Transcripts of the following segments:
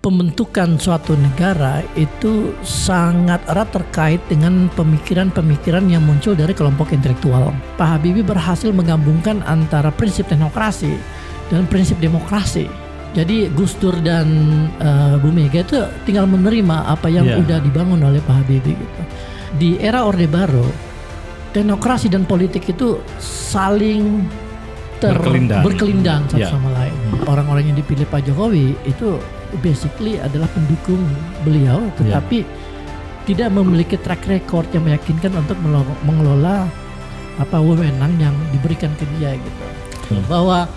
pembentukan suatu negara itu sangat erat terkait dengan pemikiran-pemikiran yang muncul dari kelompok intelektual. Pak Habibie berhasil menggabungkan antara prinsip teknokrasi dan prinsip demokrasi. Jadi Gus Dur dan Bu Mega itu tinggal menerima apa yang udah dibangun oleh Pak Habibie gitu. Di era Orde Baru, teknokrasi dan politik itu saling berkelindang satu sama lain. Orang-orang yang dipilih Pak Jokowi itu basically adalah pendukung beliau, tetapi tidak memiliki track record yang meyakinkan untuk mengelola wewenang yang diberikan ke dia gitu. Bahwa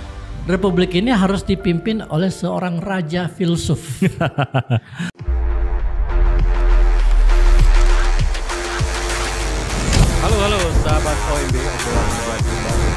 Republik ini harus dipimpin oleh seorang raja filsuf. Halo sahabat OMB, obrolan lagi baru.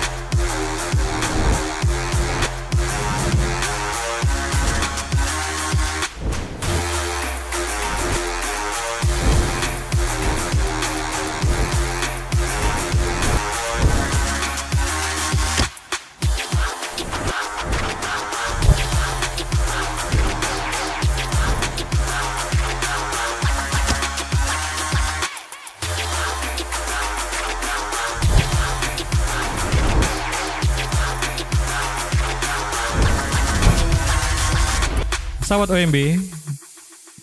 Sahabat OMB,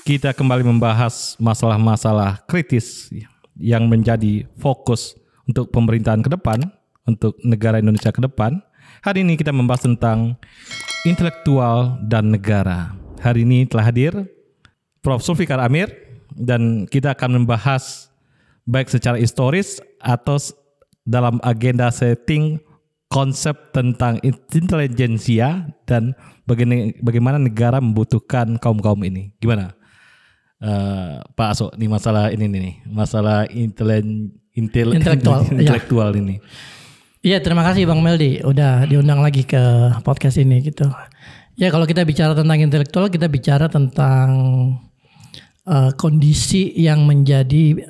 kita kembali membahas masalah-masalah kritis yang menjadi fokus untuk pemerintahan ke depan, untuk negara Indonesia ke depan. Hari ini kita membahas tentang intelektual dan negara. Hari ini telah hadir Prof. Zulfikar Amir dan kita akan membahas baik secara historis atau dalam agenda setting konsep tentang intelijensia dan bagaimana negara membutuhkan kaum-kaum ini. Gimana Pak Aso, nih masalah ini nih, masalah intelektual ini. Iya, terima kasih Bang Meldi udah diundang lagi ke podcast ini gitu. Ya, kalau kita bicara tentang intelektual, kita bicara tentang kondisi yang menjadi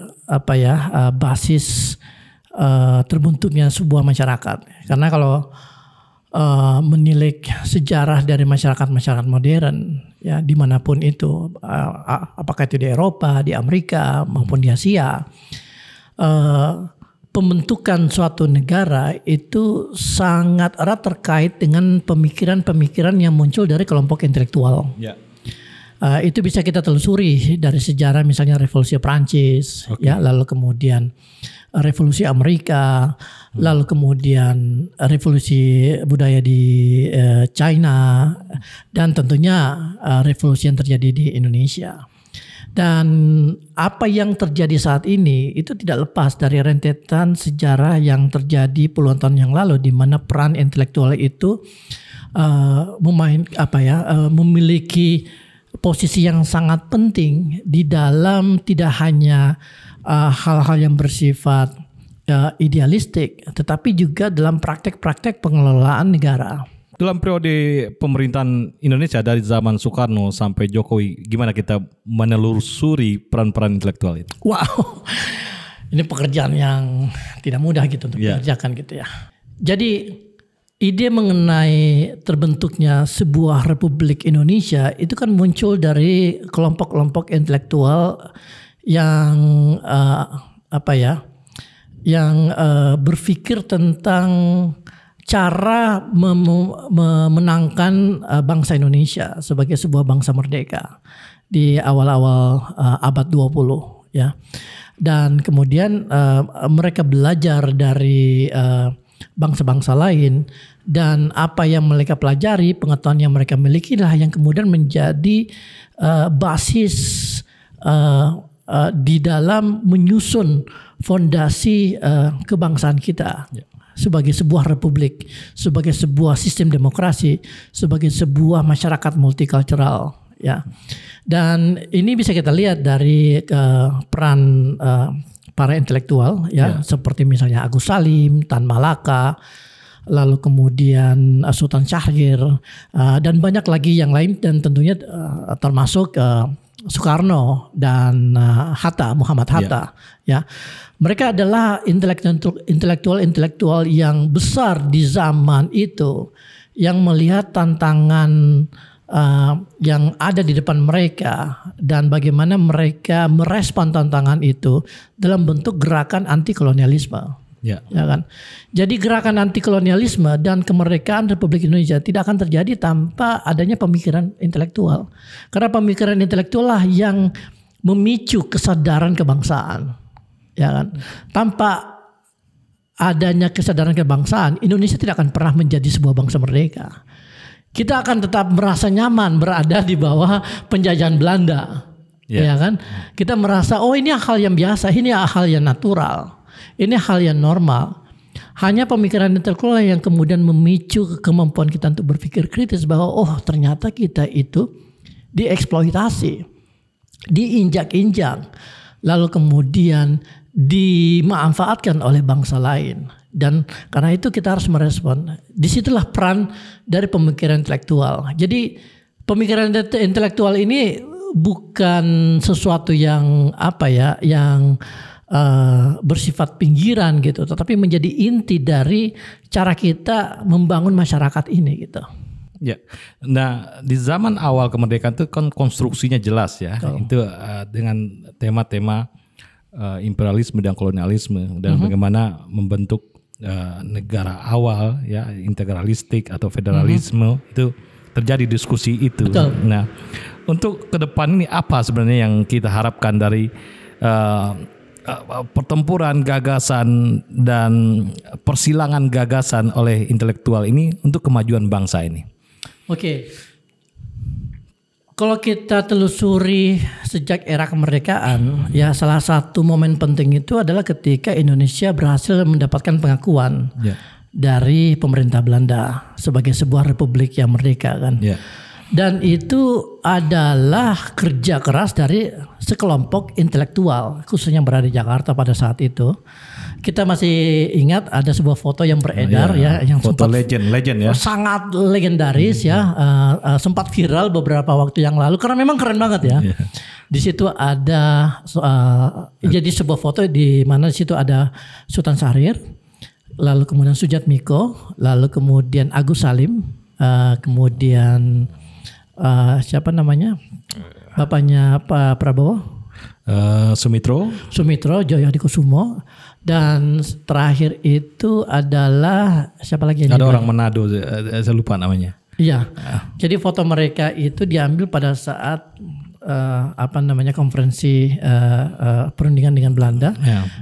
basis terbentuknya sebuah masyarakat. Karena kalau menilik sejarah dari masyarakat modern ya dimanapun itu, apakah itu di Eropa, di Amerika maupun di Asia, pembentukan suatu negara itu sangat erat terkait dengan pemikiran-pemikiran yang muncul dari kelompok intelektual. Itu bisa kita telusuri dari sejarah, misalnya Revolusi Prancis, ya, lalu kemudian Revolusi Amerika, lalu kemudian revolusi budaya di China, dan tentunya revolusi yang terjadi di Indonesia. Dan apa yang terjadi saat ini itu tidak lepas dari rentetan sejarah yang terjadi puluhan tahun yang lalu, di mana peran intelektual itu memiliki posisi yang sangat penting di dalam tidak hanya hal-hal yang bersifat idealistik, tetapi juga dalam praktek-praktek pengelolaan negara. Dalam periode pemerintahan Indonesia dari zaman Soekarno sampai Jokowi, gimana kita menelusuri peran-peran intelektual itu? Wow, ini pekerjaan yang tidak mudah gitu untuk dikerjakan gitu ya. Jadi ide mengenai terbentuknya sebuah Republik Indonesia itu kan muncul dari kelompok-kelompok intelektual yang berpikir tentang cara memenangkan bangsa Indonesia sebagai sebuah bangsa merdeka di awal-awal abad 20 ya. Dan kemudian mereka belajar dari bangsa-bangsa lain, dan apa yang mereka pelajari, pengetahuan yang mereka miliki lah yang kemudian menjadi basis di dalam menyusun fondasi kebangsaan kita sebagai sebuah republik, sebagai sebuah sistem demokrasi, sebagai sebuah masyarakat multikultural ya. Dan ini bisa kita lihat dari peran para intelektual ya, seperti misalnya Agus Salim, Tan Malaka, lalu kemudian Sultan Syahrir, dan banyak lagi yang lain, dan tentunya termasuk Soekarno dan Muhammad Hatta ya. Mereka adalah intelektual yang besar di zaman itu, yang melihat tantangan yang ada di depan mereka dan bagaimana mereka merespon tantangan itu dalam bentuk gerakan anti kolonialisme. Ya. Ya kan? Jadi gerakan anti kolonialisme dan kemerdekaan Republik Indonesia tidak akan terjadi tanpa adanya pemikiran intelektual. Karena pemikiran intelektual lah yang memicu kesadaran kebangsaan. Ya kan? Tanpa adanya kesadaran kebangsaan, Indonesia tidak akan pernah menjadi sebuah bangsa merdeka. Kita akan tetap merasa nyaman berada di bawah penjajahan Belanda. Ya kan? Kita merasa ini hal yang biasa, ini hal yang natural. Ini hal yang normal. Hanya pemikiran intelektual yang kemudian memicu kemampuan kita untuk berpikir kritis bahwa ternyata kita itu dieksploitasi, diinjak-injak, lalu kemudian dimanfaatkan oleh bangsa lain. Dan karena itu kita harus merespon. Disitulah peran dari pemikiran intelektual. Jadi pemikiran intelektual ini bukan sesuatu yang yang bersifat pinggiran gitu, tetapi menjadi inti dari cara kita membangun masyarakat ini gitu. Ya, nah di zaman awal kemerdekaan itu kan konstruksinya jelas ya, itu dengan tema-tema imperialisme dan kolonialisme dan bagaimana membentuk negara awal ya, integralistik atau federalisme itu terjadi diskusi itu. Betul. Nah, untuk ke depan ini apa sebenarnya yang kita harapkan dari pertempuran gagasan dan persilangan gagasan oleh intelektual ini untuk kemajuan bangsa ini? Oke. Kalau kita telusuri sejak era kemerdekaan, ya salah satu momen penting itu adalah ketika Indonesia berhasil mendapatkan pengakuan dari pemerintah Belanda sebagai sebuah republik yang merdeka kan. Dan itu adalah kerja keras dari sekelompok intelektual, khususnya yang berada di Jakarta pada saat itu. Kita masih ingat ada sebuah foto yang beredar yang foto legend ya, sangat legendaris sempat viral beberapa waktu yang lalu karena memang keren banget ya. Di situ ada jadi sebuah foto di mana di situ ada Sultan Syahrir, lalu kemudian Sujatmiko, lalu kemudian Agus Salim, kemudian siapa namanya? Bapaknya Pak Prabowo? Sumitro Djoyohadikusumo, dan terakhir itu adalah siapa lagi? Ada orang Manado, saya lupa namanya. Iya. Jadi foto mereka itu diambil pada saat konferensi perundingan dengan Belanda,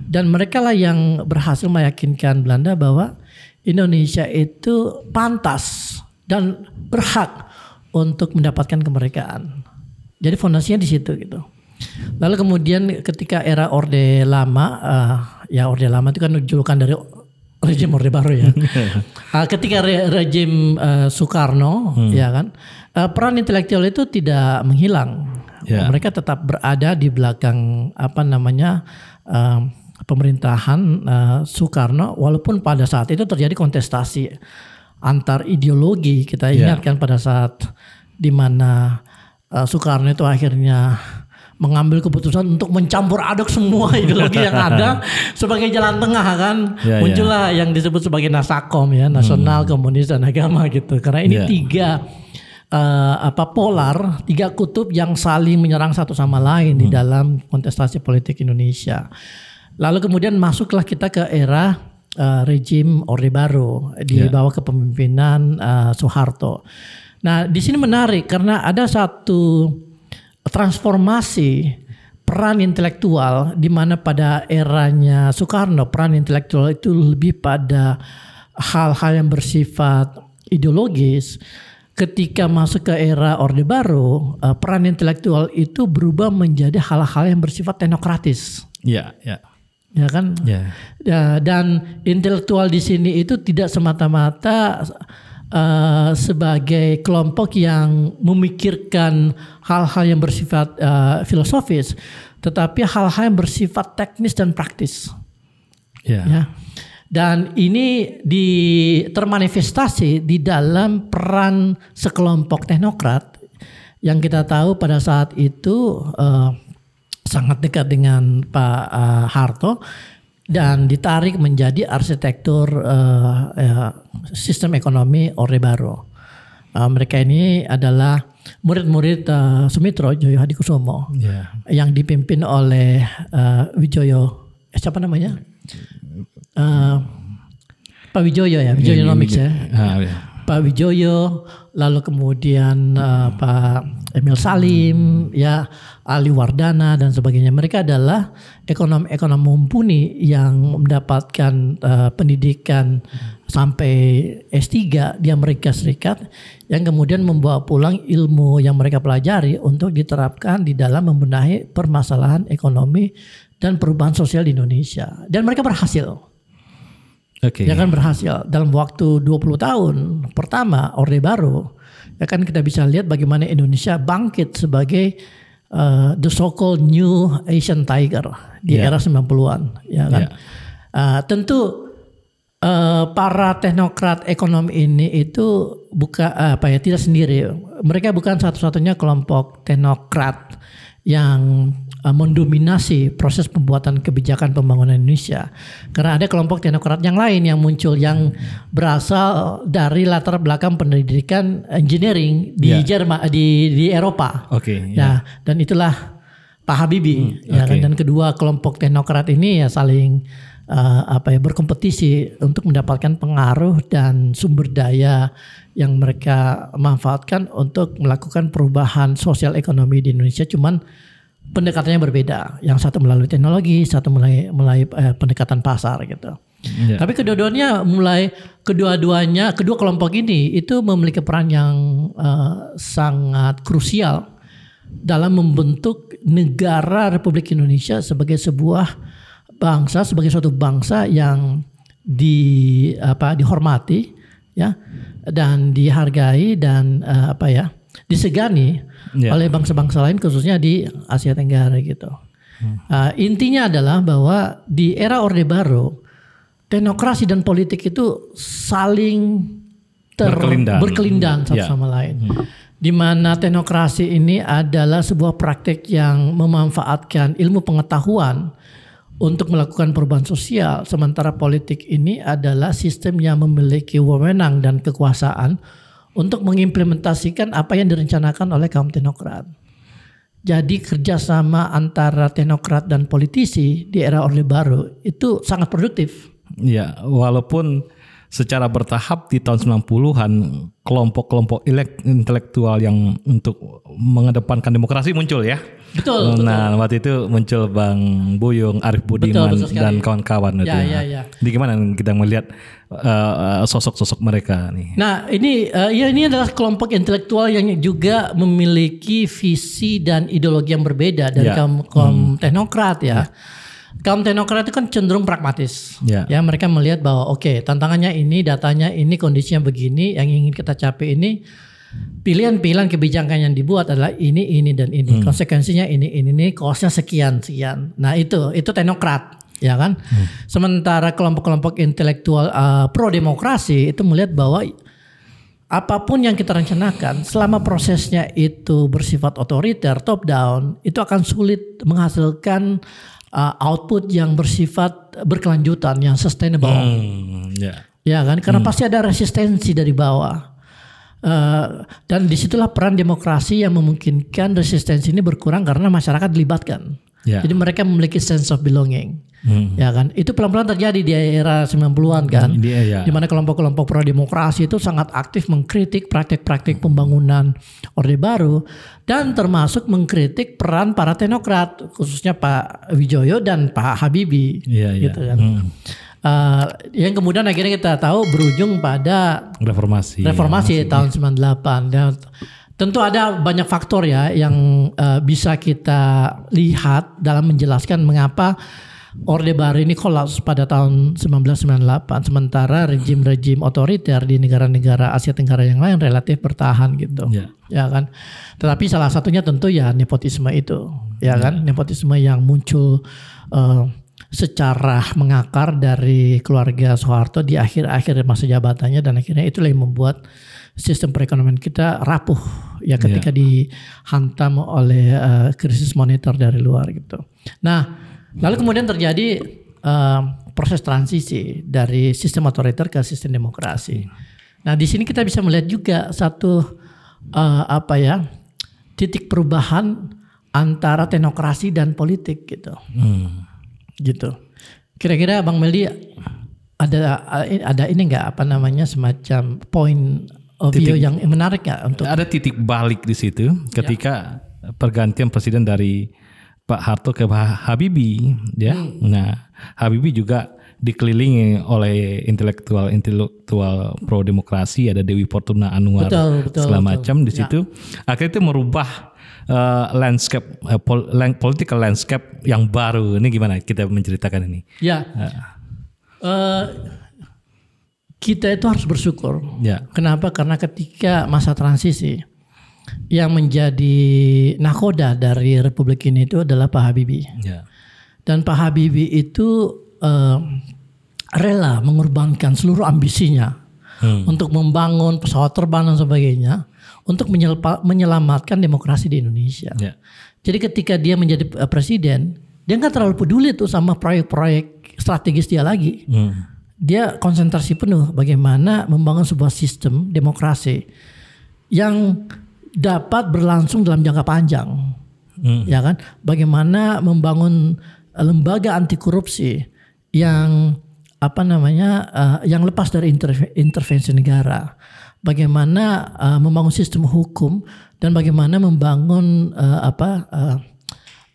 dan mereka lah yang berhasil meyakinkan Belanda bahwa Indonesia itu pantas dan berhak untuk mendapatkan kemerdekaan. Jadi fondasinya di situ gitu. Lalu kemudian ketika era Orde Lama, Orde Lama itu kan julukan dari rejim Orde Baru ya. Ketika rejim Soekarno, ya kan, peran intelektual itu tidak menghilang. Mereka tetap berada di belakang pemerintahan Soekarno, walaupun pada saat itu terjadi kontestasi antar ideologi. Kita ingatkan pada saat di mana Soekarno itu akhirnya mengambil keputusan untuk mencampur aduk semua ideologi yang ada sebagai jalan tengah kan. Muncullah yang disebut sebagai Nasakom ya, nasional, komunis dan agama gitu. Karena ini tiga polar, tiga kutub yang saling menyerang satu sama lain di dalam kontestasi politik Indonesia. Lalu kemudian masuklah kita ke era rejim Orde Baru di bawah kepemimpinan Soeharto. Nah, di sini menarik karena ada satu transformasi peran intelektual di mana pada eranya Soekarno peran intelektual itu lebih pada hal-hal yang bersifat ideologis. Ketika masuk ke era Orde Baru, peran intelektual itu berubah menjadi hal-hal yang bersifat teknokratis. Ya kan? Dan intelektual di sini itu tidak semata-mata sebagai kelompok yang memikirkan hal-hal yang bersifat filosofis, tetapi hal-hal yang bersifat teknis dan praktis. Ya. Dan ini termanifestasi di dalam peran sekelompok teknokrat yang kita tahu pada saat itu sangat dekat dengan Pak Harto dan ditarik menjadi arsitektur sistem ekonomi Orde Baru. Mereka ini adalah murid-murid Sumitro Joyo Hadikusumo yang dipimpin oleh Wijoyo, siapa namanya? Pak Wijoyo ya, Wijoyonomics ya. Pak Wijoyo, lalu kemudian Pak Emil Salim, ya Ali Wardana dan sebagainya. Mereka adalah ekonom-ekonom mumpuni yang mendapatkan pendidikan sampai S3 di Amerika Serikat, yang kemudian membawa pulang ilmu yang mereka pelajari untuk diterapkan di dalam membenahi permasalahan ekonomi dan perubahan sosial di Indonesia. Dan mereka berhasil. Ya kan, berhasil dalam waktu 20 tahun pertama Orde Baru. Ya kan, kita bisa lihat bagaimana Indonesia bangkit sebagai the so-called new Asian tiger di era 90-an, ya kan. Tentu para teknokrat ekonomi ini itu tidak sendiri. Mereka bukan satu-satunya kelompok teknokrat yang mendominasi proses pembuatan kebijakan pembangunan Indonesia. Karena ada kelompok teknokrat yang lain yang muncul yang berasal dari latar belakang pendidikan engineering di Jerman, di Eropa. Dan itulah Pak Habibie. Kan? Dan kedua kelompok teknokrat ini ya saling berkompetisi untuk mendapatkan pengaruh dan sumber daya yang mereka manfaatkan untuk melakukan perubahan sosial ekonomi di Indonesia. Cuman pendekatannya berbeda. Yang satu melalui teknologi, satu melalui pendekatan pasar gitu. Tapi kedua kelompok ini itu memiliki peran yang sangat krusial dalam membentuk negara Republik Indonesia sebagai sebuah bangsa, sebagai suatu bangsa yang dihormati, ya, dan dihargai dan disegani oleh bangsa-bangsa lain, khususnya di Asia Tenggara gitu. Intinya adalah bahwa di era Orde Baru, teknokrasi dan politik itu saling berkelindan satu sama lain. Di mana teknokrasi ini adalah sebuah praktek yang memanfaatkan ilmu pengetahuan untuk melakukan perubahan sosial, sementara politik ini adalah sistem yang memiliki wewenang dan kekuasaan untuk mengimplementasikan apa yang direncanakan oleh kaum teknokrat. Jadi kerjasama antara teknokrat dan politisi di era Orde Baru itu sangat produktif. Ya, walaupun secara bertahap di tahun 90-an kelompok-kelompok intelektual yang untuk mengedepankan demokrasi muncul ya. Betul. Nah, waktu itu muncul Bang Buyung, Arief Budiman dan kawan-kawan itu. Ya. Jadi gimana kita melihat sosok-sosok mereka nih? Nah, ini adalah kelompok intelektual yang juga memiliki visi dan ideologi yang berbeda dari kaum teknokrat ya. Kaum teknokrat itu kan cenderung pragmatis. Ya, mereka melihat bahwa tantangannya ini, datanya ini, kondisinya begini, yang ingin kita capai ini, pilihan-pilihan kebijakan yang dibuat adalah ini dan ini. Konsekuensinya ini, cost-nya sekian. Nah, itu teknokrat, ya kan? Sementara kelompok-kelompok intelektual pro demokrasi itu melihat bahwa apapun yang kita rencanakan, selama prosesnya itu bersifat otoriter, top down, itu akan sulit menghasilkan output yang bersifat berkelanjutan, yang sustainable. Ya kan? Karena pasti ada resistensi dari bawah. Dan disitulah peran demokrasi yang memungkinkan resistensi ini berkurang karena masyarakat dilibatkan. Jadi mereka memiliki sense of belonging. Ya kan? Itu pelan-pelan terjadi di era 90-an kan. Di mana kelompok-kelompok pro demokrasi itu sangat aktif mengkritik praktik-praktik pembangunan Orde Baru dan termasuk mengkritik peran para teknokrat, khususnya Pak Wijoyo dan Pak Habibie. Gitu kan. Yang kemudian akhirnya kita tahu berujung pada reformasi tahun 98. Dan tentu ada banyak faktor ya yang bisa kita lihat dalam menjelaskan mengapa Orde Baru ini kolaps pada tahun 1998, sementara rejim-rejim otoriter di negara-negara Asia Tenggara yang lain relatif bertahan gitu. Ya kan. Tetapi salah satunya tentu ya nepotisme itu, ya kan, nepotisme yang muncul secara mengakar dari keluarga Soeharto di akhir-akhir masa jabatannya, dan akhirnya itulah yang membuat sistem perekonomian kita rapuh ya ketika dihantam oleh krisis moneter dari luar gitu. Nah, lalu kemudian terjadi proses transisi dari sistem otoriter ke sistem demokrasi. Nah, di sini kita bisa melihat juga satu titik perubahan antara teknokrasi dan politik gitu. Gitu. Kira-kira Bang Meldi ada ini nggak semacam point of view yang menarik nggak untuk ada titik balik di situ ketika pergantian presiden dari Pak Harto ke Habibie ya. Nah, Habibie juga dikelilingi oleh intelektual pro demokrasi, ada Dewi Fortuna Anwar segala macam di situ. Akhirnya itu merubah landscape political landscape yang baru. Ini gimana kita menceritakan ini? Ya. Kita itu harus bersyukur. Ya. Kenapa? Karena ketika masa transisi yang menjadi nakoda dari Republik ini itu adalah Pak Habibie. Ya. Dan Pak Habibie itu rela mengorbankan seluruh ambisinya untuk membangun pesawat terbang dan sebagainya untuk menyelamatkan demokrasi di Indonesia. Ya. Jadi ketika dia menjadi presiden, dia nggak terlalu peduli tuh sama proyek-proyek strategis dia lagi. Dia konsentrasi penuh bagaimana membangun sebuah sistem demokrasi yang dapat berlangsung dalam jangka panjang, ya kan? Bagaimana membangun lembaga anti korupsi yang yang lepas dari intervensi negara. Bagaimana membangun sistem hukum dan bagaimana membangun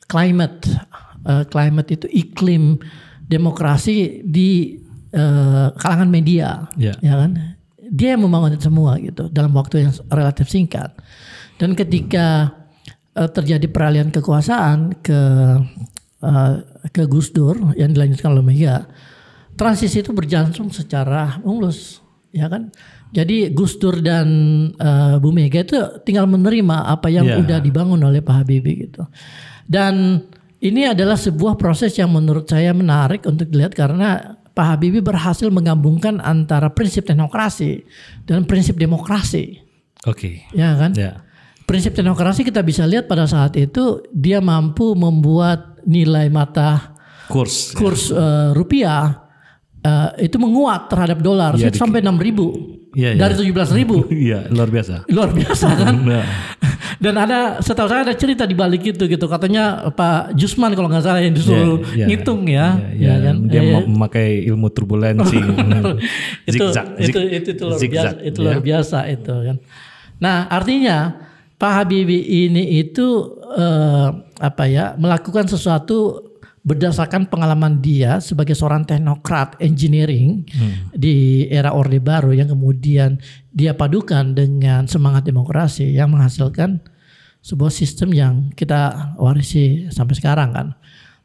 climate itu iklim demokrasi di kalangan media, ya kan? Dia yang membangun itu semua gitu dalam waktu yang relatif singkat. Dan ketika terjadi peralihan kekuasaan ke Gus Dur yang dilanjutkan oleh Mega, transisi itu berlangsung secara mulus, ya kan? Jadi Gus Dur dan Bu Mega itu tinggal menerima apa yang udah dibangun oleh Pak Habibie gitu. Dan ini adalah sebuah proses yang menurut saya menarik untuk dilihat karena Pak Habibie berhasil menggabungkan antara prinsip teknokrasi dan prinsip demokrasi. Oke. Ya kan? Ya. Prinsip teknokrasi kita bisa lihat pada saat itu dia mampu membuat nilai mata kurs rupiah itu menguat terhadap dolar sampai 6.000 dari 17.000. Iya, luar biasa. Luar biasa kan? Dan setahu saya ada cerita di balik itu gitu. Katanya Pak Jusman kalau nggak salah yang disuruh ngitung ya kan? Dia memakai ilmu turbulensi. Itu luar biasa. Itu luar biasa itu kan. Nah, artinya Pak Habibie ini itu melakukan sesuatu berdasarkan pengalaman dia sebagai seorang teknokrat engineering di era Orde Baru yang kemudian dia padukan dengan semangat demokrasi yang menghasilkan sebuah sistem yang kita warisi sampai sekarang kan.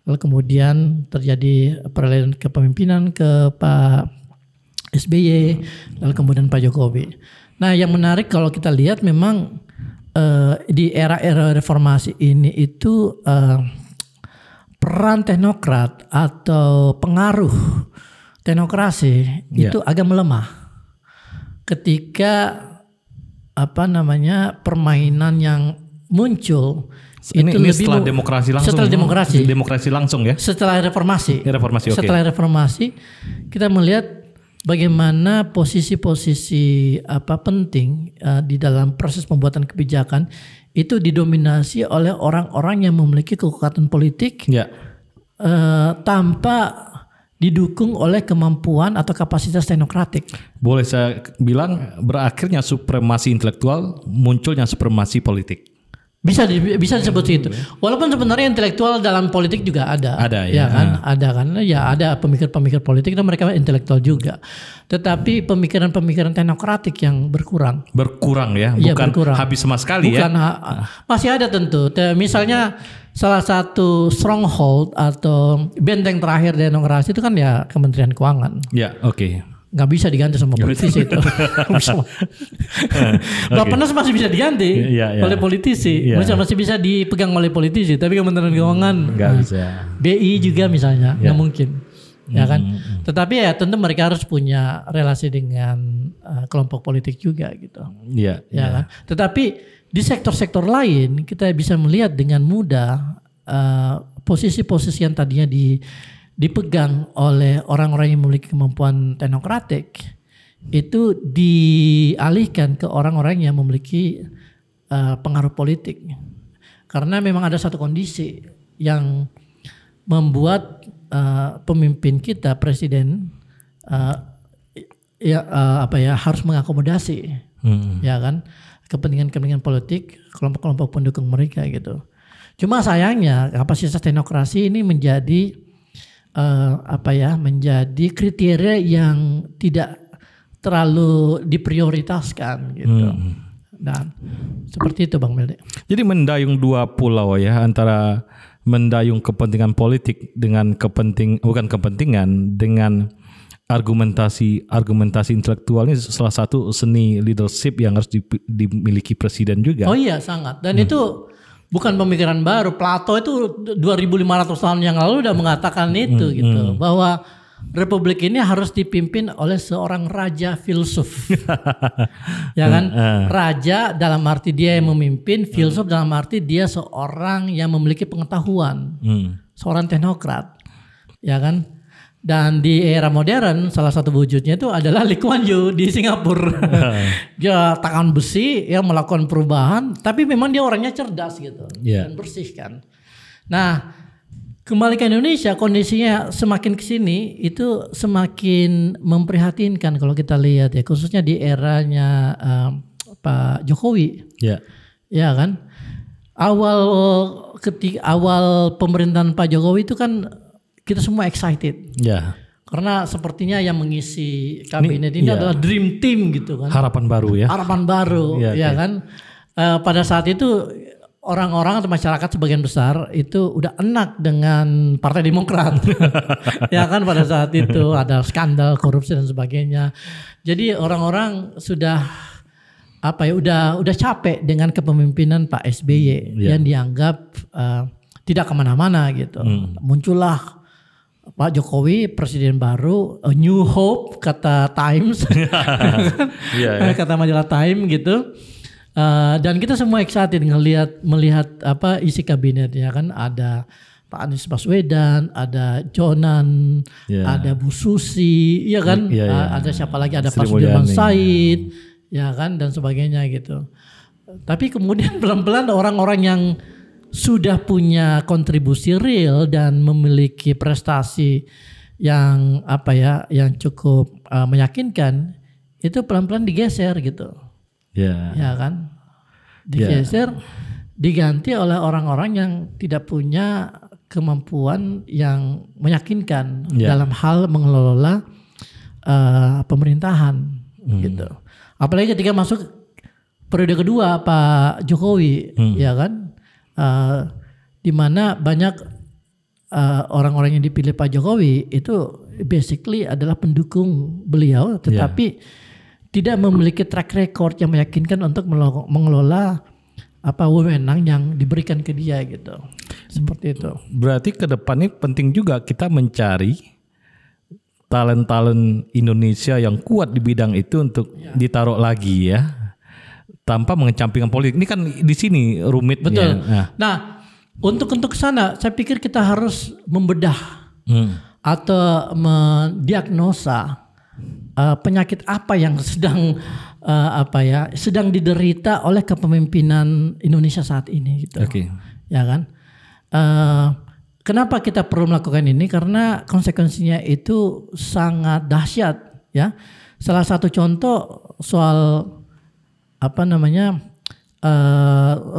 Lalu kemudian terjadi peralihan kepemimpinan ke Pak SBY, lalu kemudian Pak Jokowi. Nah, yang menarik kalau kita lihat memang di era-era reformasi ini itu peran teknokrat atau pengaruh teknokrasi itu agak melemah ketika permainan yang muncul ini setelah demokrasi langsung. Setelah demokrasi langsung ya. Setelah reformasi. Setelah reformasi kita melihat bagaimana posisi-posisi penting di dalam proses pembuatan kebijakan itu didominasi oleh orang-orang yang memiliki kekuatan politik tanpa didukung oleh kemampuan atau kapasitas teknokratik. Boleh saya bilang berakhirnya supremasi intelektual, munculnya supremasi politik. Bisa disebut itu. Walaupun sebenarnya intelektual dalam politik juga ada. Ada ada pemikir-pemikir politik dan mereka intelektual juga. Tetapi pemikiran-pemikiran teknokratik yang berkurang. Berkurang ya, bukan berkurang. Habis sama sekali masih ada tentu. Misalnya salah satu stronghold atau benteng terakhir demokrasi itu kan ya Kementerian Keuangan. Ya, oke. Nggak bisa diganti sama politisi itu. Bappenas masih bisa diganti oleh politisi, masih bisa dipegang oleh politisi. Tapi Kementerian Keuangan nggak bisa. BI juga misalnya nggak mungkin, ya kan. Tetapi ya tentu mereka harus punya relasi dengan kelompok politik juga gitu. Kan? Tetapi di sektor-sektor lain kita bisa melihat dengan mudah posisi-posisi yang tadinya dipegang oleh orang-orang yang memiliki kemampuan teknokratik itu dialihkan ke orang-orang yang memiliki pengaruh politik. Karena memang ada satu kondisi yang membuat pemimpin kita, presiden, harus mengakomodasi, ya kan, kepentingan politik kelompok-kelompok pendukung mereka gitu. Cuma sayangnya kapasitas teknokrasi ini menjadi menjadi kriteria yang tidak terlalu diprioritaskan gitu. Dan seperti itu Bang Melde. Jadi mendayung dua pulau ya, antara mendayung kepentingan politik dengan dengan argumentasi intelektual, ini salah satu seni leadership yang harus dimiliki presiden juga. Oh iya, sangat. Dan itu bukan pemikiran baru. Plato itu 2500 tahun yang lalu udah mengatakan itu gitu, bahwa republik ini harus dipimpin oleh seorang raja filsuf. Ya kan? Raja dalam arti dia yang memimpin, filsuf dalam arti dia seorang yang memiliki pengetahuan. Seorang teknokrat. Ya kan? Dan di era modern salah satu wujudnya itu adalah Lee Kuan Yew di Singapura. Dia tangan besi, ya melakukan perubahan, tapi memang dia orangnya cerdas gitu. Dan bersih kan. Nah, kembali ke Indonesia, kondisinya semakin kesini itu semakin memprihatinkan kalau kita lihat ya, khususnya di eranya Pak Jokowi. Ya kan, awal pemerintahan Pak Jokowi itu kan kita semua excited. Karena sepertinya yang mengisi kabinet ini adalah dream team gitu kan. Harapan baru ya. Harapan baru, ya kan. Pada saat itu orang-orang atau masyarakat sebagian besar itu udah enak dengan Partai Demokrat. Ya kan, pada saat itu ada skandal korupsi dan sebagainya. Jadi orang-orang sudah udah capek dengan kepemimpinan Pak SBY yang dianggap tidak kemana-mana gitu. Muncullah Pak Jokowi, presiden baru, a new hope kata Times, kata majalah Time gitu. Dan kita semua excited melihat isi kabinetnya kan, ada Pak Anies Baswedan, ada Jonan, ada Bu Susi, ya kan, ada siapa lagi, ada Pak Sudirman Said, ya kan, dan sebagainya gitu. Tapi kemudian pelan-pelan orang-orang yang sudah punya kontribusi real dan memiliki prestasi yang yang cukup meyakinkan, itu pelan-pelan digeser gitu. Ya kan, digeser, diganti oleh orang-orang yang tidak punya kemampuan yang meyakinkan dalam hal mengelola pemerintahan gitu. Apalagi ketika masuk periode kedua Pak Jokowi, ya kan, di mana banyak orang-orang yang dipilih Pak Jokowi itu basically adalah pendukung beliau, tetapi tidak memiliki track record yang meyakinkan untuk mengelola wewenang yang diberikan ke dia gitu. Seperti itu. Berarti ke depan ini penting juga kita mencari talent-talent Indonesia yang kuat di bidang itu untuk ditaruh lagi ya, tanpa mengecampingkan politik. Ini kan di sini rumitnya. Betul. Nah, untuk sana saya pikir kita harus membedah atau mendiagnosa penyakit apa yang sedang sedang diderita oleh kepemimpinan Indonesia saat ini gitu. Ya kan? Kenapa kita perlu melakukan ini? Karena konsekuensinya itu sangat dahsyat ya. Salah satu contoh soal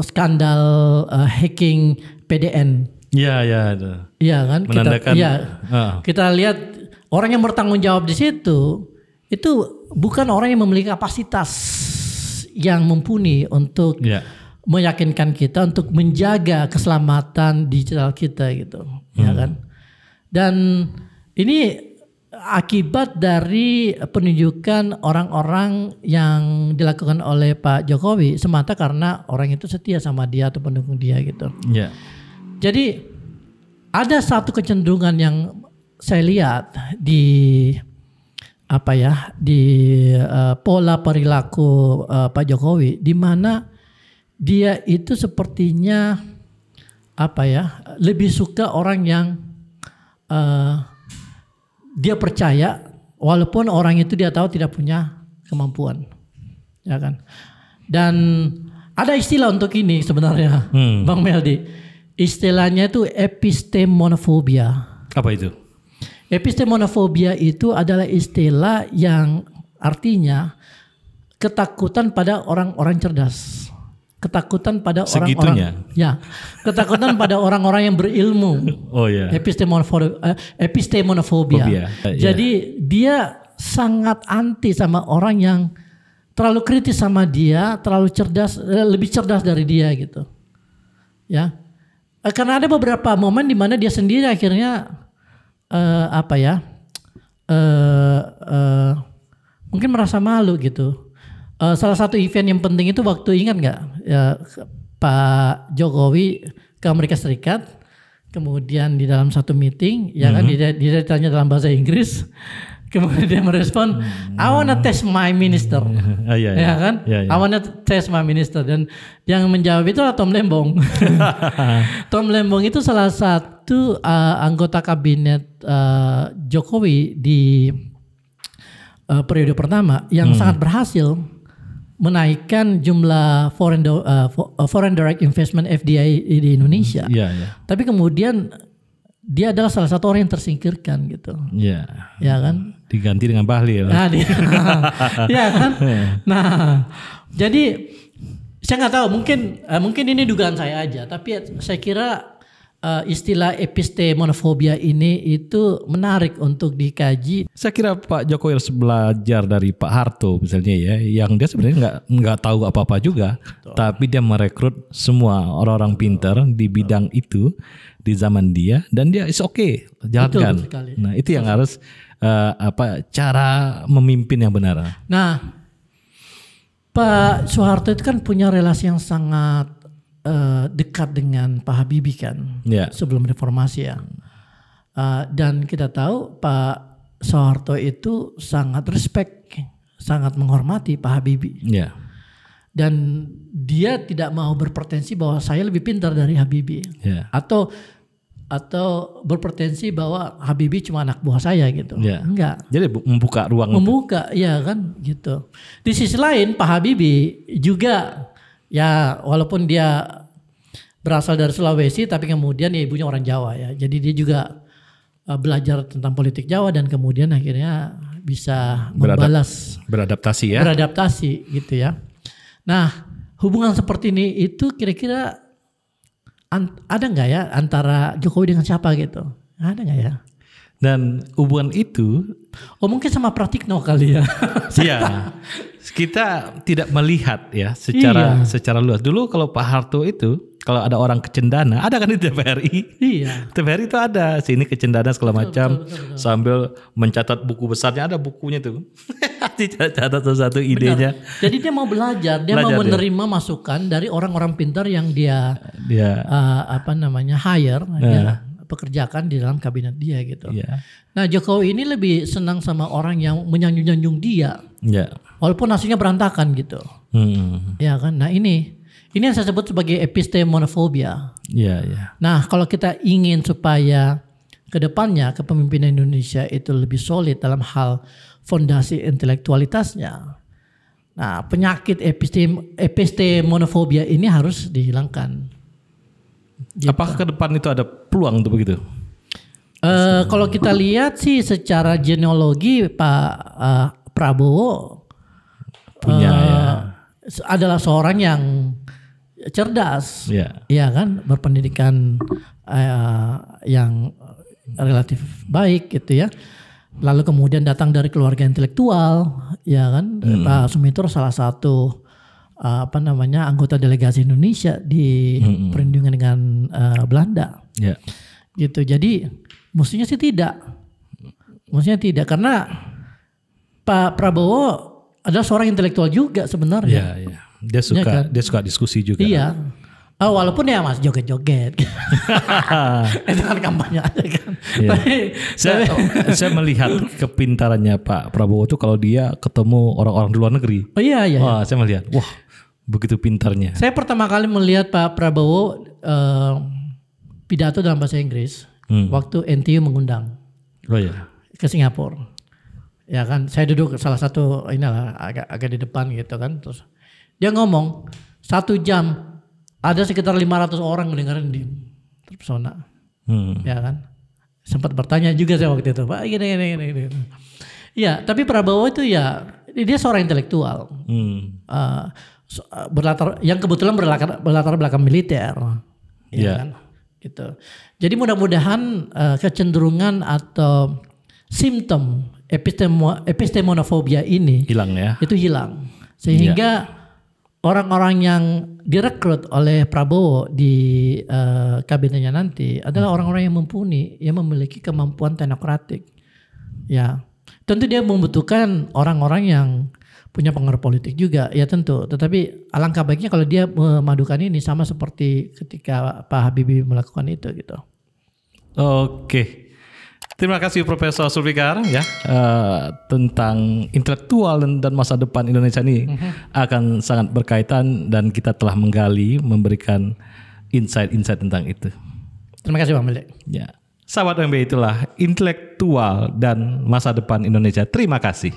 skandal hacking PDN. Iya kan? Kita lihat orang yang bertanggung jawab di situ itu bukan orang yang memiliki kapasitas yang mumpuni untuk meyakinkan kita untuk menjaga keselamatan digital kita gitu, ya kan? Dan ini akibat dari penunjukan orang-orang yang dilakukan oleh Pak Jokowi semata karena orang itu setia sama dia atau pendukung dia gitu. Jadi ada satu kecenderungan yang saya lihat di pola perilaku Pak Jokowi, di mana dia itu sepertinya lebih suka orang yang dia percaya walaupun orang itu dia tahu tidak punya kemampuan, ya kan. Dan Ada istilah untuk ini sebenarnya, Bang Meldi. Istilahnya itu epistemofobia. Apa itu? Epistemofobia itu adalah istilah yang artinya ketakutan pada orang-orang cerdas. Ketakutan pada orang-orang, ya, ketakutan pada orang-orang yang berilmu. Oh ya. Epistemofobia. Jadi dia sangat anti sama orang yang terlalu kritis sama dia, terlalu cerdas, lebih cerdas dari dia gitu. Ya, karena ada beberapa momen di mana dia sendiri akhirnya mungkin merasa malu gitu. Salah satu event yang penting itu waktu ingat nggak ya, Pak Jokowi ke Amerika Serikat, kemudian di dalam satu meeting ya kan dia ditanya dalam bahasa Inggris, kemudian dia merespon I wanna test my minister, ya kan, I wanna test my minister, dan yang menjawab itu adalah Tom Lembong. Tom Lembong itu salah satu anggota kabinet Jokowi di periode pertama yang sangat berhasil menaikkan jumlah foreign direct investment FDI di Indonesia. Tapi kemudian dia adalah salah satu orang yang tersingkirkan gitu. Ya kan? Diganti dengan Bahlil. Ya kan? Nah, jadi saya nggak tahu, mungkin ini dugaan saya aja, tapi saya kira istilah epistemofobia ini itu menarik untuk dikaji. Saya kira Pak Jokowi harus belajar dari Pak Harto misalnya ya, yang dia sebenarnya nggak tahu apa-apa juga, tapi dia merekrut semua orang-orang pintar di bidang itu di zaman dia, dan dia is okay, jalankan. Nah itu yang harus cara memimpin yang benar. Nah Pak Soeharto itu kan punya relasi yang sangat dekat dengan Pak Habibie kan, sebelum reformasi ya. Dan kita tahu Pak Soeharto itu sangat respect, sangat menghormati Pak Habibie. Dan dia tidak mau berpretensi bahwa saya lebih pintar dari Habibie, atau berpretensi bahwa Habibie cuma anak buah saya gitu. Enggak. Jadi membuka ruang. Membuka, ya kan gitu. Di sisi lain Pak Habibie juga, ya walaupun dia berasal dari Sulawesi tapi kemudian ya ibunya orang Jawa ya. Jadi dia juga belajar tentang politik Jawa dan kemudian akhirnya bisa beradaptasi gitu ya. Nah, hubungan seperti ini itu kira-kira ada nggak ya antara Jokowi dengan siapa gitu? Ada nggak ya? Dan hubungan itu, mungkin sama Pratikno kali ya. Iya. Kita tidak melihat ya secara luas. Dulu kalau Pak Harto itu, kalau ada orang kecendana, ada kan di TVRI. TVRI itu ada sini kecendana segala macam, sambil mencatat buku besarnya, ada bukunya tuh. Dicatat satu idenya. Jadi dia mau belajar, mau menerima masukan dari orang-orang pintar yang dia hire, dia pekerjakan di dalam kabinet dia gitu. Nah Jokowi ini lebih senang sama orang yang menyanjung-nyanjung dia, walaupun hasilnya berantakan gitu. Ya kan. Nah ini yang saya sebut sebagai epistemofobia. Nah kalau kita ingin supaya kedepannya kepemimpinan Indonesia itu lebih solid dalam hal fondasi intelektualitasnya, nah penyakit epistemofobia ini harus dihilangkan. Gitu. Apakah ke depan itu ada peluang untuk begitu? Kalau kita lihat sih secara genealogi Pak Prabowo adalah seorang yang cerdas, ya kan, berpendidikan yang relatif baik gitu ya. Lalu kemudian datang dari keluarga intelektual, ya kan. Pak Sumitro salah satu anggota delegasi Indonesia di perundingan dengan Belanda, gitu. Jadi mestinya tidak karena Pak Prabowo adalah seorang intelektual juga sebenarnya. Dia suka diskusi juga. Walaupun ya mas joget-joget, itu kan kampanye aja kan. Saya melihat kepintarannya Pak Prabowo itu kalau dia ketemu orang-orang di luar negeri. Saya melihat, wah begitu pintarnya. Saya pertama kali melihat Pak Prabowo pidato dalam bahasa Inggris waktu NTU mengundang ke Singapura. Ya kan, saya duduk salah satu agak di depan gitu kan, terus dia ngomong, 1 jam ada sekitar 500 orang mendengarin di terpesona. Ya kan? Sempat bertanya juga saya waktu itu, Pak, gini. Ya, tapi Prabowo itu ya dia seorang intelektual. Yang kebetulan berlatar belakang militer. Ya kan? Gitu. Jadi mudah-mudahan kecenderungan atau simptom epistemofobia ini hilang ya. Itu hilang. Sehingga orang-orang yang direkrut oleh Prabowo di kabinetnya nanti adalah orang-orang yang mumpuni, yang memiliki kemampuan teknokratik. Ya, tentu dia membutuhkan orang-orang yang punya pengaruh politik juga, ya tentu. Tetapi alangkah baiknya kalau dia memadukan ini sama seperti ketika Pak Habibie melakukan itu gitu. Oke. Terima kasih Profesor Zulfikar ya tentang intelektual dan masa depan Indonesia ini akan sangat berkaitan dan kita telah menggali, memberikan insight-insight tentang itu. Terima kasih Bang Milik. Ya. Sahabat OMB, itulah intelektual dan masa depan Indonesia. Terima kasih.